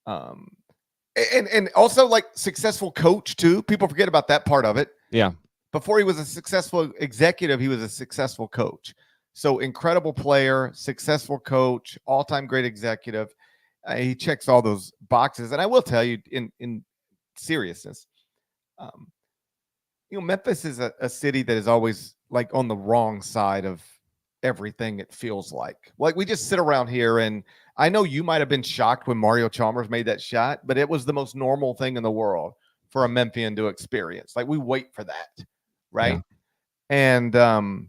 And also like successful coach too. People forget about that part of it. Yeah. Before he was a successful executive, he was a successful coach. So incredible player, successful coach, all-time great executive. He checks all those boxes. And I will tell you in seriousness, Memphis is a city that is always like on the wrong side of everything. It feels like we just sit around here, and I know you might have been shocked when Mario Chalmers made that shot, but it was the most normal thing in the world for a Memphian to experience. Like we wait for that. Right. Yeah. And,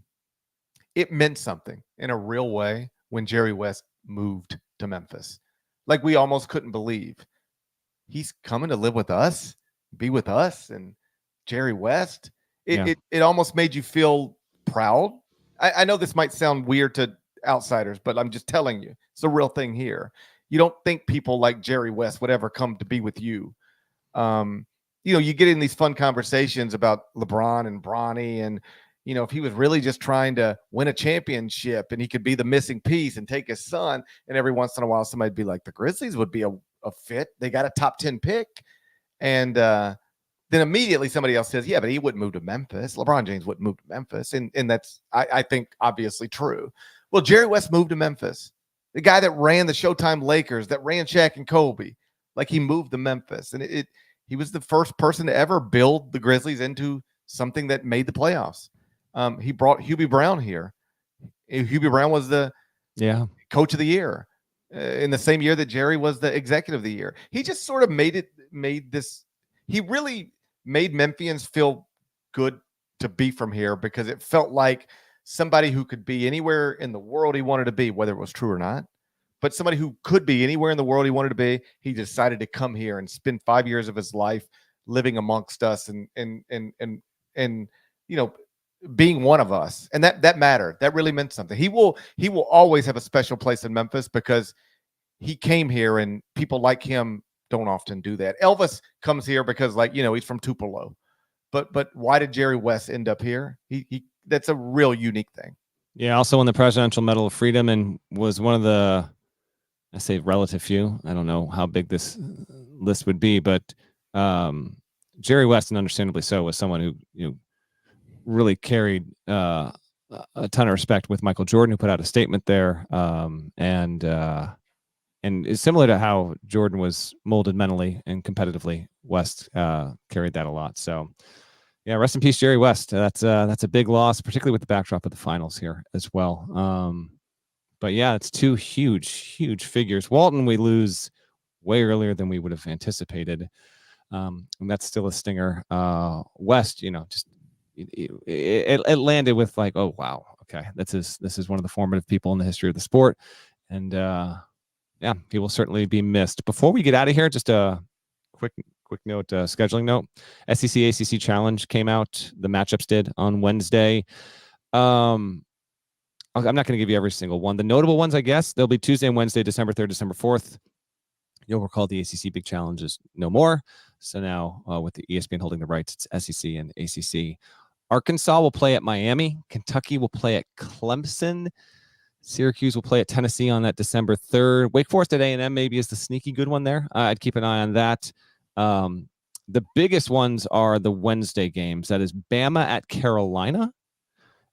it meant something in a real way when Jerry West moved to Memphis. Like we almost couldn't believe he's coming to live with us, be with us, and Jerry West. It almost made you feel proud. I know this might sound weird to outsiders, but I'm just telling you, it's a real thing here. You don't think people like Jerry West would ever come to be with you. You get in these fun conversations about LeBron and Bronny, and if he was really just trying to win a championship and he could be the missing piece and take his son, and every once in a while somebody'd be like, the Grizzlies would be a fit. They got a top 10 pick. And then immediately somebody else says, yeah, but he wouldn't move to Memphis. LeBron James wouldn't move to Memphis. And that's, I think, obviously true. Well, Jerry West moved to Memphis. The guy that ran the Showtime Lakers, that ran Shaq and Kobe, like he moved to Memphis. And he was the first person to ever build the Grizzlies into something that made the playoffs. He brought Hubie Brown here. Hubie Brown was the coach of the year in the same year that Jerry was the executive of the year. He just sort of he really made Memphians feel good to be from here, because it felt like somebody who could be anywhere in the world he wanted to be, whether it was true or not, but somebody who could be anywhere in the world he wanted to be. He decided to come here and spend 5 years of his life living amongst us and being one of us. And that mattered. That really meant something. He will always have a special place in Memphis because he came here, and people like him don't often do that. Elvis comes here because he's from Tupelo. But why did Jerry West end up here? He that's a real unique thing. Yeah, also won the Presidential Medal of Freedom and was one of the, I say relative few. I don't know how big this list would be, but Jerry West, and understandably so, was someone who really carried a ton of respect with Michael Jordan, who put out a statement there, and it's similar to how Jordan was molded mentally and competitively. West carried that a lot. So, yeah, rest in peace, Jerry West. That's a big loss, particularly with the backdrop of the finals here as well. But yeah, it's two huge figures. Walton, we lose way earlier than we would have anticipated, and that's still a stinger. West, just it landed with like, oh wow, okay, this is one of the formative people in the history of the sport, and yeah, he will certainly be missed. Before we get out of here, just a quick note, scheduling note. SEC ACC Challenge came out. The matchups did on Wednesday. I'm not going to give you every single one. The notable ones, I guess, they'll be Tuesday and Wednesday, December 3rd, December 4th. You'll recall the ACC Big Challenge is no more. So now with the ESPN holding the rights, it's SEC and ACC. Arkansas will play at Miami. Kentucky will play at Clemson. Syracuse will play at Tennessee on that December 3rd. Wake Forest at A&M maybe is the sneaky good one there. I'd keep an eye on that. The biggest ones are the Wednesday games. That is Bama at Carolina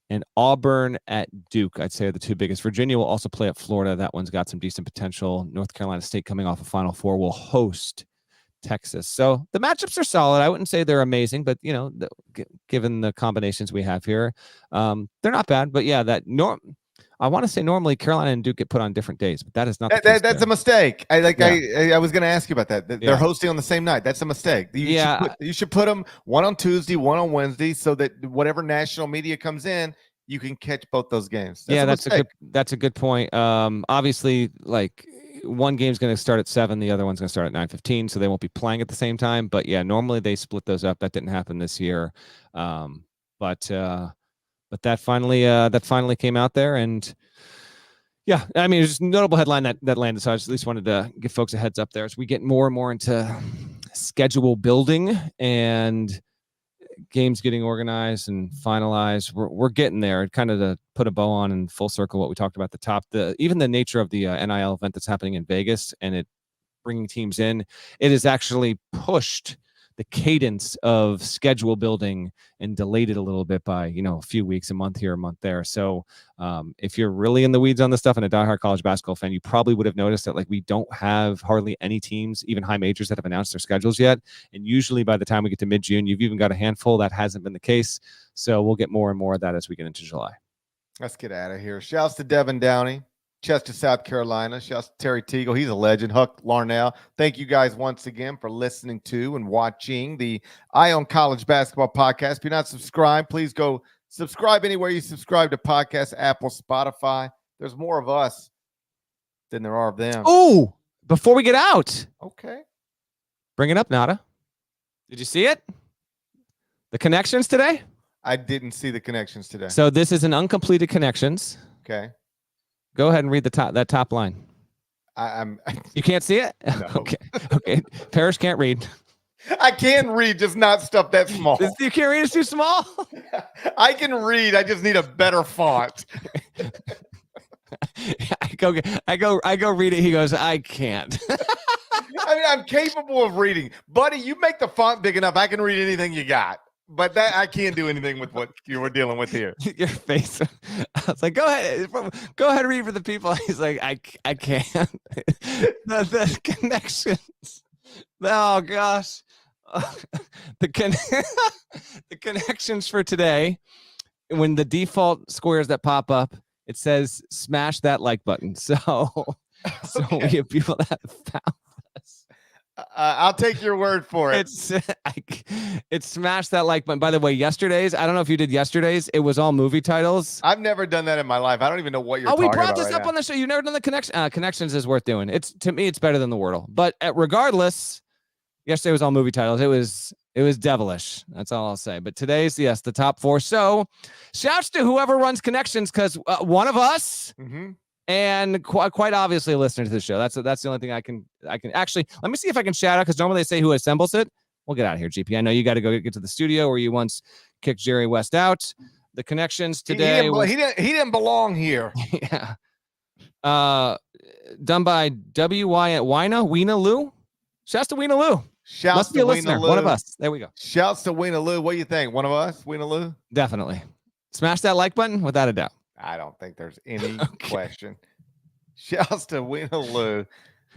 and Auburn at Duke, I'd say, are the two biggest. Virginia will also play at Florida. That one's got some decent potential. North Carolina State, coming off a Final Four, will host Texas. So the matchups are solid. I wouldn't say they're amazing, but given the combinations we have here, they're not bad. But yeah, I want to say normally Carolina and Duke get put on different days, but that is not the case. That's a mistake. I was going to ask you about that. They're hosting on the same night. That's a mistake. You should put them one on Tuesday, one on Wednesday, so that whatever national media comes in, you can catch both those games. That's a good point. Obviously, like one game's going to start at 7, the other one's going to start at 9:15, so they won't be playing at the same time. But yeah, normally they split those up. That didn't happen this year. But that finally came out there, and yeah, I mean, it's just a notable headline that landed. So I just at least wanted to give folks a heads up there as we get more and more into schedule building and games getting organized and finalized. We're getting there. Kind of to put a bow on and full circle what we talked about at the top. Even the nature of the NIL event that's happening in Vegas and it bringing teams in, it has actually pushed the cadence of schedule building and delayed it a little bit by, a few weeks, a month here, a month there. So if you're really in the weeds on this stuff and a diehard college basketball fan, you probably would have noticed that we don't have hardly any teams, even high majors, that have announced their schedules yet. And usually by the time we get to mid-June, you've even got a handful. That hasn't been the case. So we'll get more and more of that as we get into July. Let's get out of here. Shouts to Devin Downey, Chester, South Carolina. Shouts to Terry Teagle. He's a legend. Huck Larnell. Thank you guys once again for listening to and watching the Eye on College Basketball Podcast. If you're not subscribed, please go subscribe anywhere you subscribe to podcasts, Apple, Spotify. There's more of us than there are of them. Oh, before we get out. Okay. Bring it up, Nada. Did you see it? The connections today? I didn't see the connections today. So this is an uncompleted connections. Okay. Go ahead and read that top line. I'm You can't see it? No. Okay. Parrish can't read. I can read, just not stuff that small. You can't read, it's too small? I can read, I just need a better font. I go read it. He goes, I can't. I mean, I'm capable of reading. Buddy, you make the font big enough, I can read anything you got. But that I can't do anything with what you were dealing with here. Your face. I was like, go ahead and read for the people. He's like, I can't. the connections. Oh gosh. The connections for today, when the default squares that pop up, it says smash that like button. So we have people that found us. I'll take your word for it. It's smash that like button. By the way, yesterday's, I don't know if you did yesterday's, it was all movie titles. I've never done that in my life. I don't even know what you're talking about. We brought this up on the show. You've never done the connections is worth doing. To me, it's better than the Wordle. But regardless, yesterday was all movie titles. It was devilish. That's all I'll say. But today's, yes, the top 4. So shouts to whoever runs connections, because one of us and quite obviously a listener to the show. That's the only thing I can actually, let me see if I can shout out, because normally they say who assembles it. We'll get out of here, GP. I know you got to go get to the studio where you once kicked Jerry West out. The connections today. He didn't belong here. Yeah. Done by W.Y. at Weena Lou. Shouts to Weena Lou. Shouts Must be a listener. One of us. There we go. Shouts to Weena Lou. What do you think? One of us? Weena Lou? Definitely. Smash that like button without a doubt. I don't think there's any question. Shouts to Weena Lou.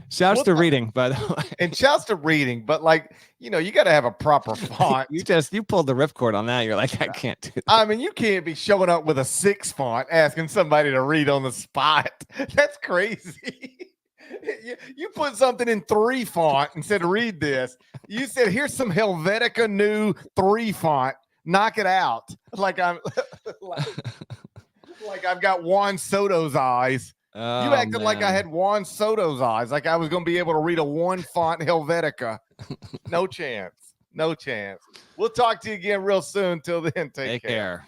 Shouts to reading, by the way. And shouts to reading, but you got to have a proper font. You pulled the ripcord on that. You're like, I can't do that. I mean, you can't be showing up with a 6 font asking somebody to read on the spot. That's crazy. You put something in 3 font and said, read this. You said, here's some Helvetica new 3 font. Knock it out. Like I've got Juan Soto's eyes. Oh, you acted like I had Juan Soto's eyes, like I was going to be able to read a 1 font Helvetica. No chance. No chance. We'll talk to you again real soon. Till then, take care.